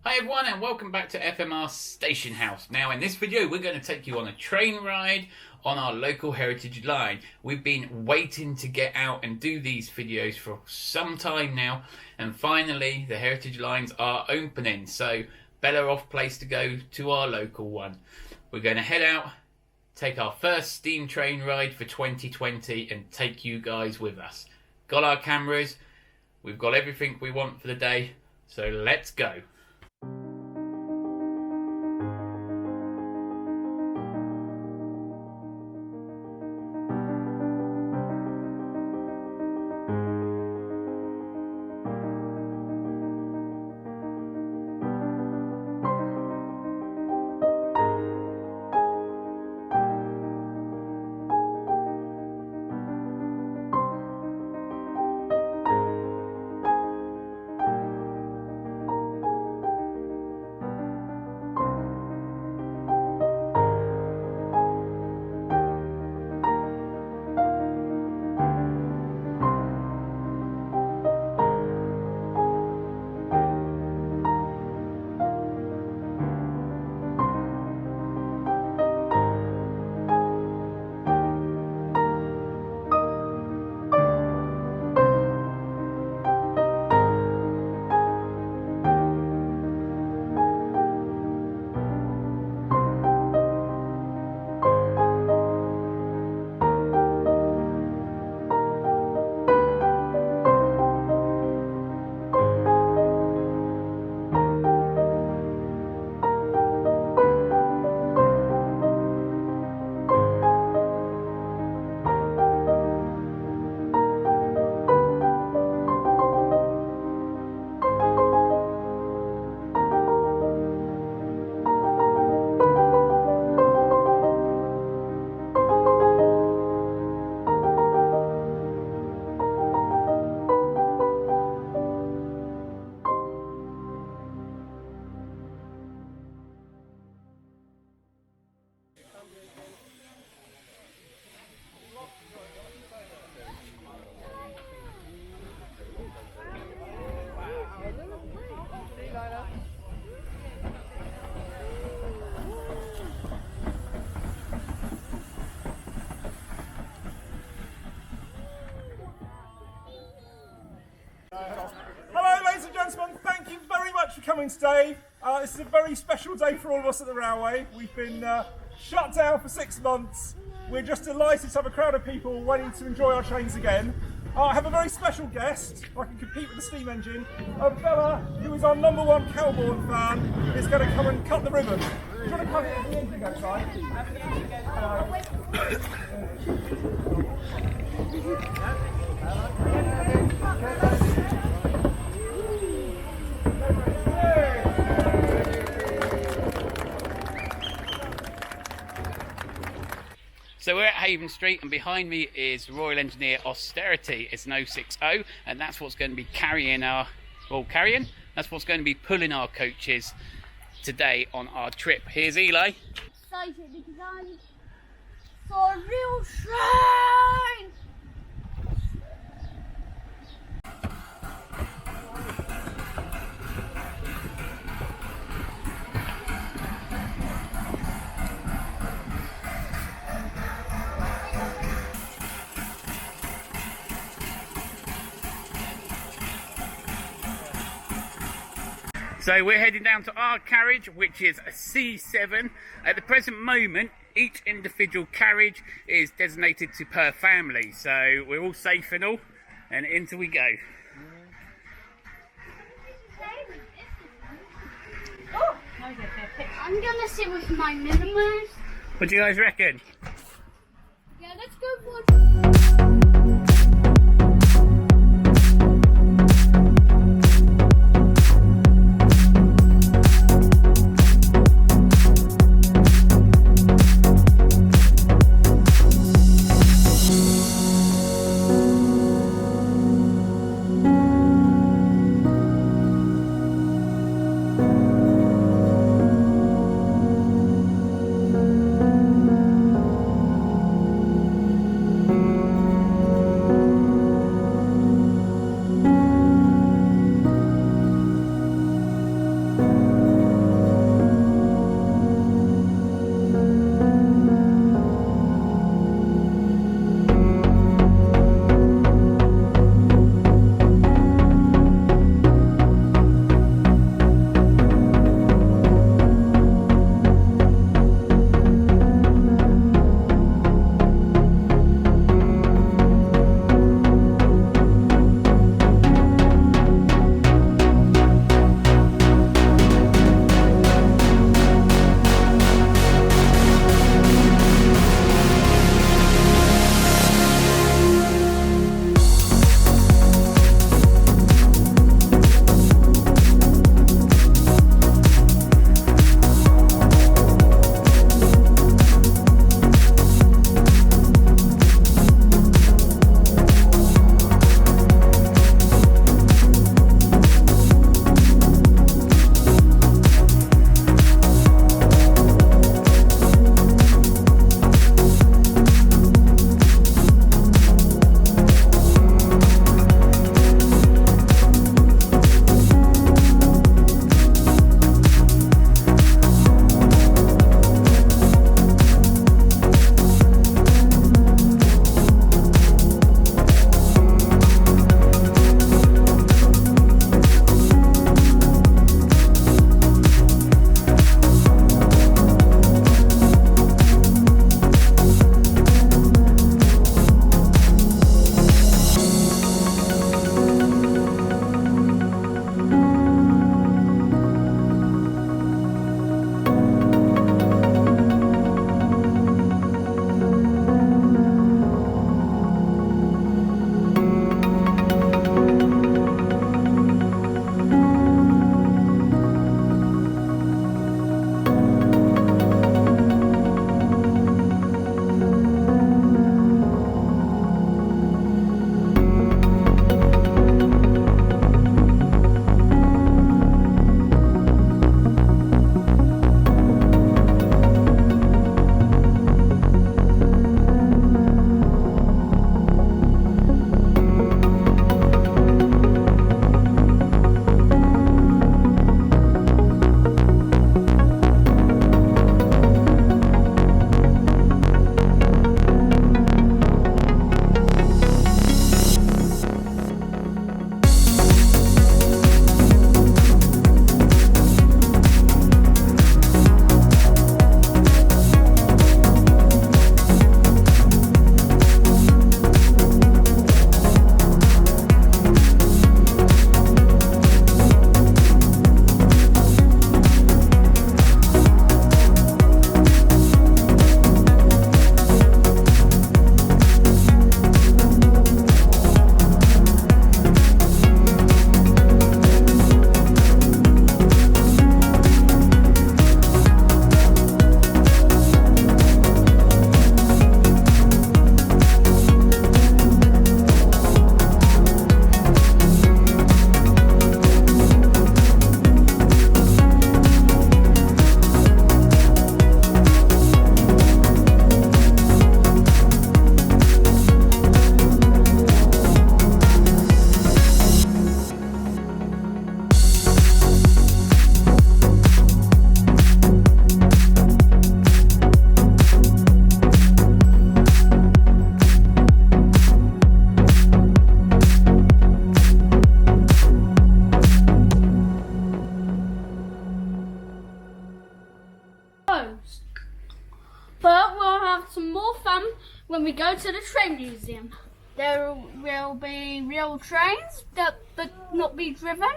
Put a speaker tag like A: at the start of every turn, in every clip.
A: Hi everyone and welcome back to FMR Station House. Now in this video we're going to take you on a train ride on our local heritage line. We've been waiting to get out and do these videos for some time now, and finally the heritage lines are opening, so better off place to go to our local one. We're going to head out, take our first steam train ride for 2020 and take you guys with us. Got our cameras, we've got everything we want for the day, so let's go.
B: Hello ladies and gentlemen, thank you very much for coming today. This is a very special day for all of us at the railway. We've been shut down for 6 months. We're just delighted to have a crowd of people waiting to enjoy our trains again. I have a very special guest, I can compete with the steam engine. A fella who is our #1 Kelborn fan is going to come and cut the ribbon. Do you want to cut it at the engine goes, right?
A: So we're at Haven Street and behind me is Royal Engineer Austerity. It's an 060 and that's what's going to be that's what's going to be pulling our coaches today on our trip. Here's Eli.
C: Excited because I'm for a real train!
A: So we're heading down to our carriage, which is a C7. At the present moment, each individual carriage is designated to per family. So we're all safe and all, and into we go.
C: I'm gonna sit with my minimus.
A: What do you guys reckon?
C: Yeah, let's go for it. closed. But we'll have some more fun when we go to the train museum. There will be real trains that not be driven,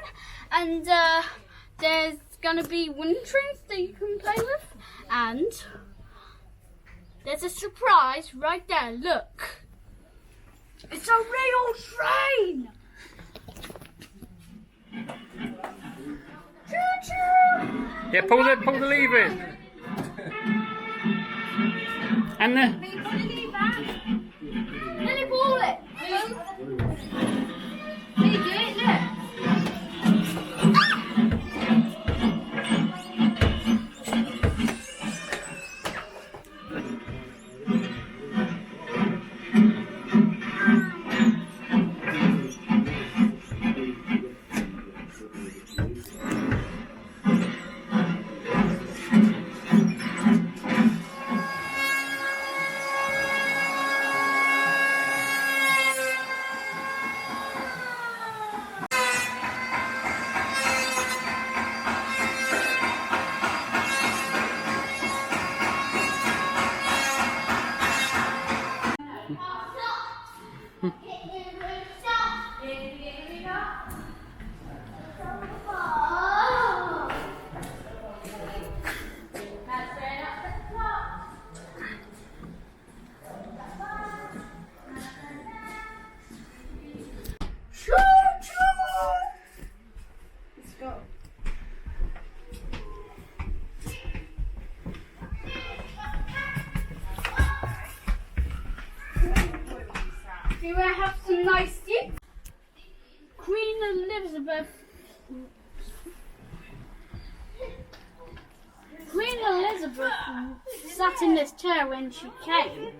C: and there's gonna be wind trains that you can play with, and there's a surprise right there. Look, it's a real train. Choo-choo!
A: Yeah, pull the lever. And the...
C: Let it pull it. There you do it, look. Do I have some nice tea? Queen Elizabeth sat in this chair when she came.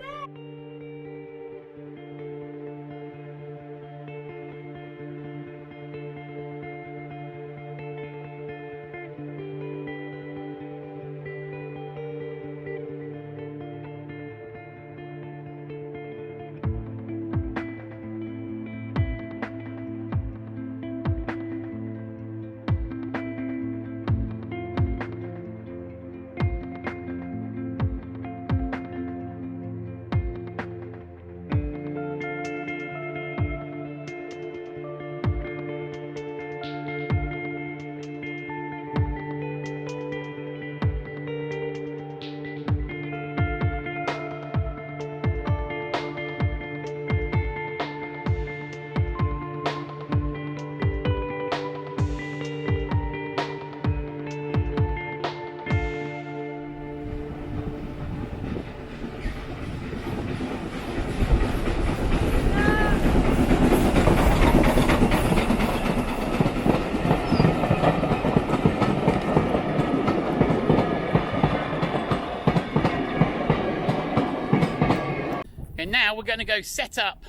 A: And now we're going to go set up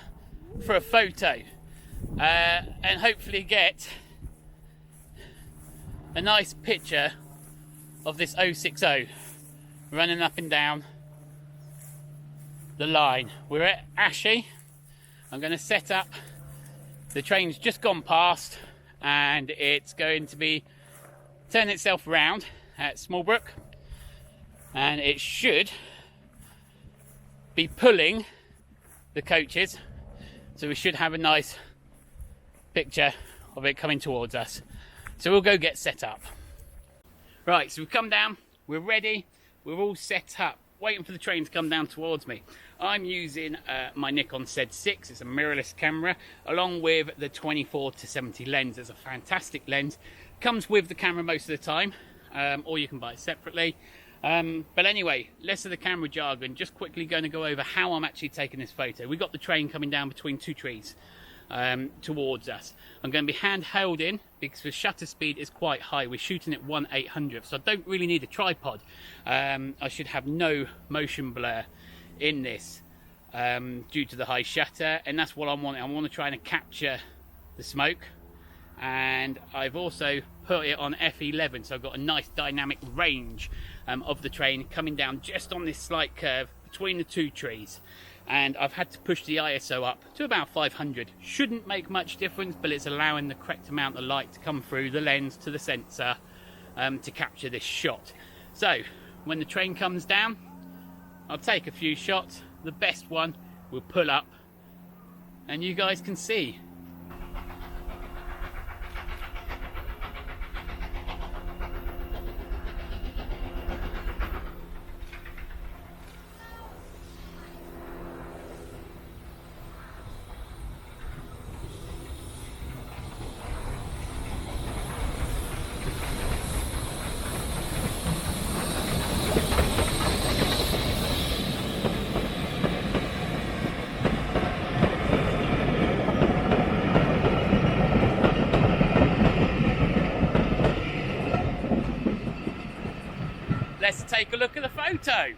A: for a photo and hopefully get a nice picture of this 060 running up and down the line. We're at Ashy. I'm going to set up. The train's just gone past and it's going to be turn itself around at Smallbrook, and it should be pulling the coaches, so we should have a nice picture of it coming towards us. So we'll go get set up. Right, so we've come down, we're ready, we're all set up, waiting for the train to come down towards me. I'm using my Nikon Z6, it's a mirrorless camera, along with the 24-70 lens. It's a fantastic lens, comes with the camera most of the time, or you can buy it separately. But anyway, less of the camera jargon, just quickly going to go over how I'm actually taking this photo. We've got the train coming down between two trees towards us. I'm going to be hand-held in because the shutter speed is quite high. We're shooting at 1/800th, so I don't really need a tripod. I should have no motion blur in this due to the high shutter, and that's what I'm wanting. I want to try and capture the smoke, and I've also put it on f11, so I've got a nice dynamic range of the train coming down just on this slight curve between the two trees. And I've had to push the ISO up to about 500. Shouldn't make much difference, but it's allowing the correct amount of light to come through the lens to the sensor to capture this shot. So when the train comes down, I'll take a few shots. The best one will pull up and you guys can see. Let's take a look at the photo.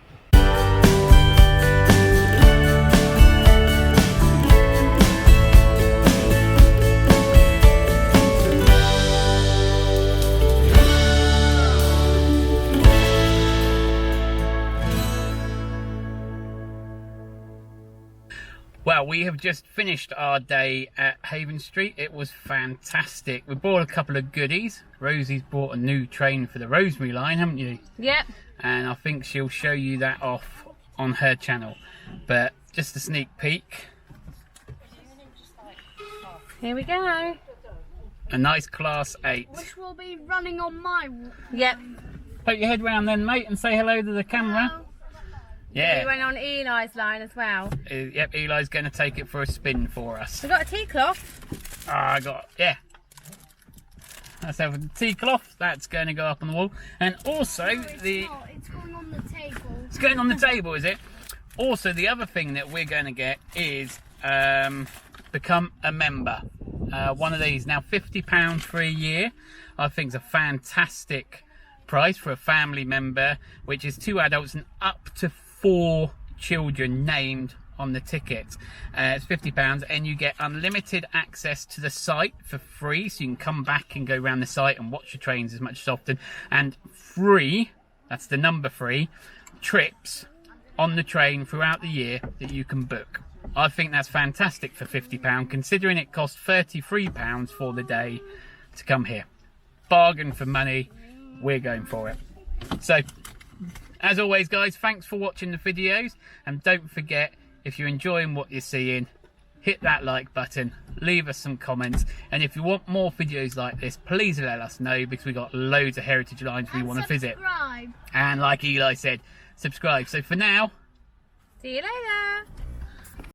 A: Well, we have just finished our day at Haven Street. It was fantastic. We bought a couple of goodies. Rosie's bought a new train for the Rosemary line, haven't you?
D: Yep.
A: And I think she'll show you that off on her channel. But just a sneak peek.
D: Here we go.
A: A nice Class 8.
C: Which will be running on my...
D: Yep.
A: Poke your head round then, mate, and say hello to the camera.
C: Hello.
A: Yeah.
D: We went on Eli's line as well.
A: Yep, Eli's going to take it for a spin for us.
D: We got a tea cloth.
A: I got, yeah. Let's have the tea cloth. That's going to go up on the wall. And also
C: It's not. It's going on the table.
A: It's going on the table, is it? Also, the other thing that we're going to get is become a member. One of these. Now, £50 for a year. I think is a fantastic price for a family member, which is 2 adults and up to 4 children named on the ticket. It's £50 and you get unlimited access to the site for free, so you can come back and go around the site and watch the trains as much as often, and free, that's the number 3, trips on the train throughout the year that you can book. I think that's fantastic for £50, considering it costs £33 for the day to come here. Bargain for money. We're going for it. So, as always, guys, thanks for watching the videos, and don't forget, if you're enjoying what you're seeing, hit that like button, leave us some comments, and if you want more videos like this, please let us know, because we've got loads of heritage lines we want to visit.
C: Subscribe.
A: And like Eli said, subscribe. So for now,
D: See you later.